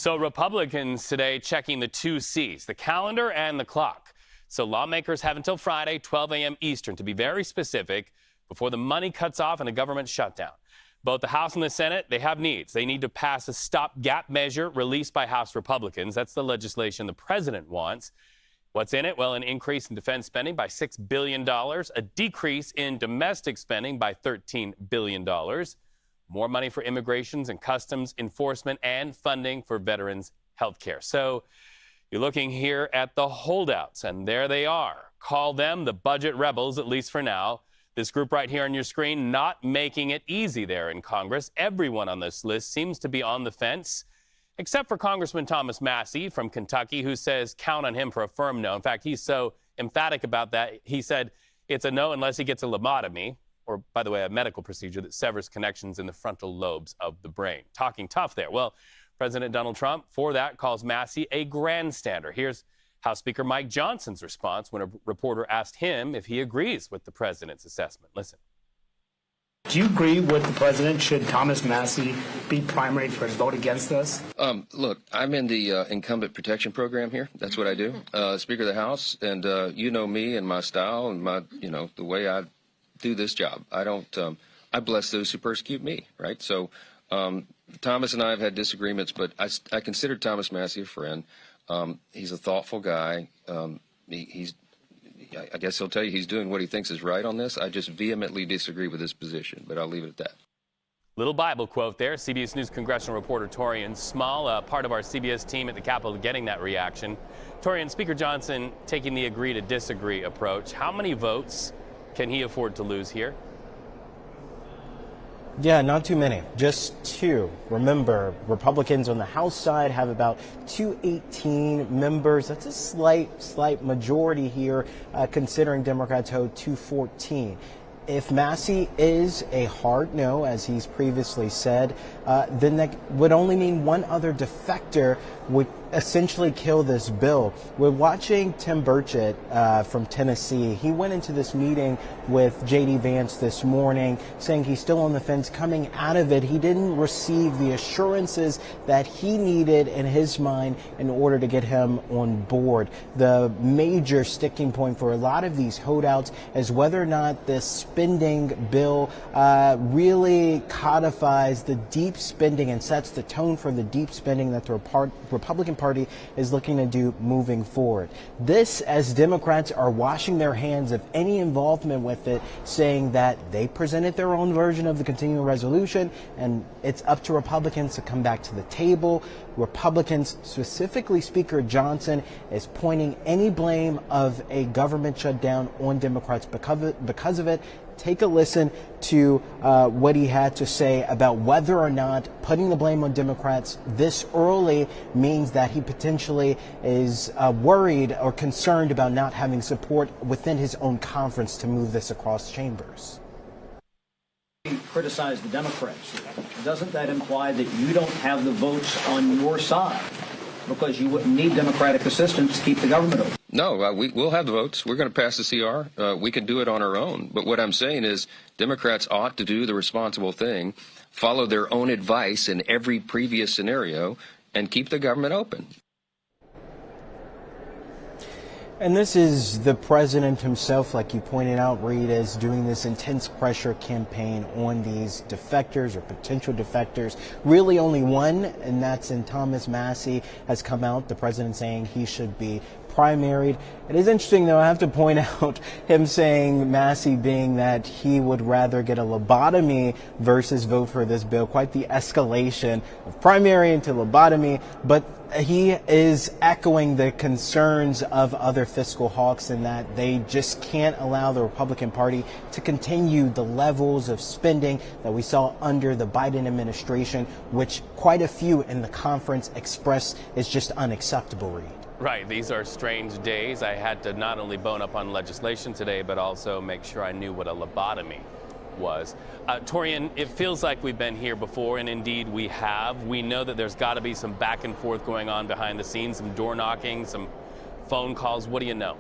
So Republicans today checking the two C's, the calendar and the clock. So lawmakers have until Friday, 12 a.m. Eastern, to be very specific, before the money cuts off and a government shutdown. Both the House and the Senate, they have needs. They need to pass a stopgap measure released by House Republicans. That's the legislation the president wants. What's in it? Well, an increase in defense spending by $6 billion, a decrease in domestic spending by $13 billion, more money for immigrations and customs enforcement, and funding for veterans health care. So you're looking here at the holdouts, and there they are. Call them the budget rebels, at least for now. This group right here on your screen not making it easy there in Congress. Everyone on this list seems to be on the fence, except for Congressman Thomas Massie from Kentucky, who says count on him for a firm no. In fact, he's so emphatic about that, he said it's a no unless he gets a lobotomy, or, by the way, a medical procedure that severs connections in the frontal lobes of the brain. Talking tough there. Well, President Donald Trump, for that, calls Massie a grandstander. Here's House Speaker Mike Johnson's response when a reporter asked him if he agrees with the president's assessment. Listen. Do you agree with the president? Should Thomas Massie be primaried for his vote against this? Look, I'm in the incumbent protection program here. That's what I do. Speaker of the House, and you know me and my style and my, the way I do this job. I don't, I bless those who persecute me, right? So Thomas and I have had disagreements, but I consider Thomas Massie a friend. He's a thoughtful guy. I guess he'll tell you he's doing what he thinks is right on this. I just vehemently disagree with his position, but I'll leave it at that. Little Bible quote there. CBS News congressional reporter Taurean Small, part of our CBS team at the Capitol, getting that reaction. Taurean, Speaker Johnson taking the agree to disagree approach. How many votes can he afford to lose here? Yeah, not too many, just two. Remember, Republicans on the House side have about 218 members. That's a slight majority here, considering Democrats hold 214. If Massie is a hard no, as he's previously said, then that would only mean one other defector would essentially kill this bill. We're watching Tim Burchett from Tennessee. He went into this meeting with J.D. Vance this morning saying he's still on the fence. Coming out of it, he didn't receive the assurances that he needed in his mind in order to get him on board. The major sticking point for a lot of these holdouts is whether or not this spending bill really codifies the deep spending and sets the tone for the deep spending that the Republican Party is looking to do moving forward. This, as Democrats are washing their hands of any involvement with it, saying that they presented their own version of the continuing resolution and it's up to Republicans to come back to the table. Republicans, specifically Speaker Johnson, is pointing any blame of a government shutdown on Democrats because of it. Take a listen to what he had to say about whether or not putting the blame on Democrats this early means that he potentially is worried or concerned about not having support within his own conference to move this across chambers. Criticize the Democrats. Doesn't that imply that you don't have the votes on your side because you wouldn't need Democratic assistance to keep the government open? No, we'll have the votes. We're going to pass the CR. We can do it on our own. But what I'm saying is Democrats ought to do the responsible thing, follow their own advice in every previous scenario, and keep the government open. And this is the president himself, like you pointed out, Reed, is doing this intense pressure campaign on these defectors or potential defectors. Really only one, and that's in Thomas Massie, has come out, the president saying he should be primaried. It is interesting, though, I have to point out him saying, Massie being that he would rather get a lobotomy versus vote for this bill. Quite the escalation of primary into lobotomy, but he is echoing the concerns of other fiscal hawks in that they just can't allow the Republican Party to continue the levels of spending that we saw under the Biden administration, which quite a few in the conference expressed is just unacceptable, Reed. Right. These are strange days. I had to not only bone up on legislation today, but also make sure I knew what a lobotomy was. Taurean, it feels like we've been here before, and indeed we have. We know that there's got to be some back and forth going on behind the scenes, some door knocking, some phone calls. What do you know?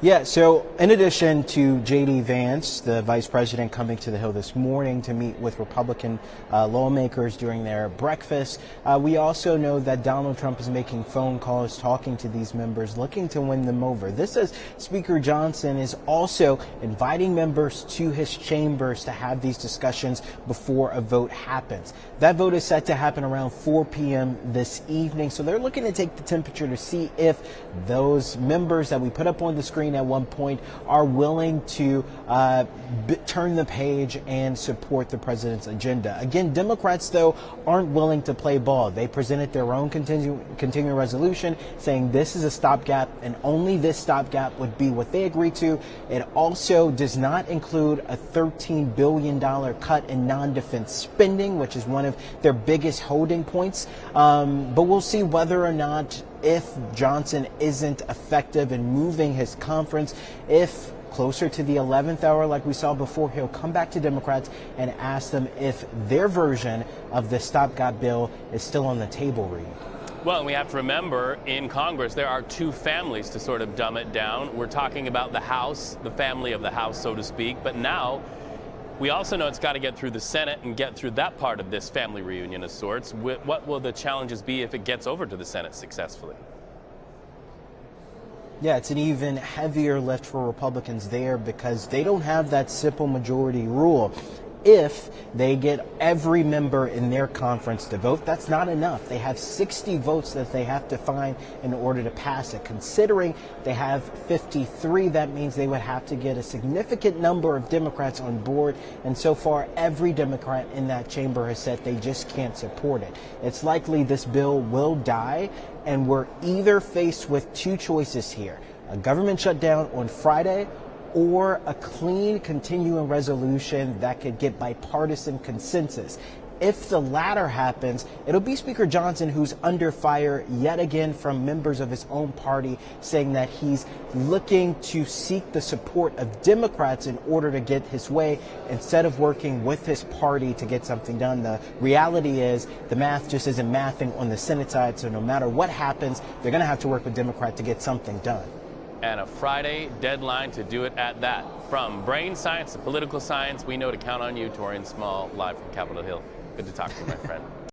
Yeah, so in addition to J.D. Vance, the vice president coming to the Hill this morning to meet with Republican lawmakers during their breakfast, we also know that Donald Trump is making phone calls, talking to these members, looking to win them over. This as Speaker Johnson is also inviting members to his chambers to have these discussions before a vote happens. That vote is set to happen around 4 p.m. this evening, so they're looking to take the temperature to see if those members that we put up on the screen at one point are willing to turn the page and support the president's agenda. Again, Democrats, though, aren't willing to play ball. They presented their own continuing resolution saying this is a stopgap and only this stopgap would be what they agreed to. It also does not include a $13 billion cut in non-defense spending, which is one of their biggest holding points. But we'll see whether or not, if Johnson isn't effective in moving his conference, if closer to the 11th hour, like we saw before, he'll come back to Democrats and ask them if their version of the stopgap bill is still on the table, Reed. Well, we have to remember, in Congress, there are two families to sort of dumb it down. We're talking about the House, the family of the House, so to speak. But now we also know it's got to get through the Senate and get through that part of this family reunion of sorts. What will the challenges be if it gets over to the Senate successfully? Yeah, it's an even heavier lift for Republicans there because they don't have that simple majority rule. If they get every member in their conference to vote, that's not enough. They have 60 votes that they have to find in order to pass it. Considering they have 53, that means they would have to get a significant number of Democrats on board. And so far, every Democrat in that chamber has said they just can't support it. It's likely this bill will die, and we're either faced with two choices here: a government shutdown on Friday, or a clean continuing resolution that could get bipartisan consensus. If the latter happens, it'll be Speaker Johnson who's under fire yet again from members of his own party, saying that he's looking to seek the support of Democrats in order to get his way instead of working with his party to get something done. The reality is the math just isn't mathing on the Senate side, so no matter what happens, they're going to have to work with Democrats to get something done. And a Friday deadline to do it at that. From brain science to political science, we know to count on you, Taurean Small, live from Capitol Hill. Good to talk to you, my friend.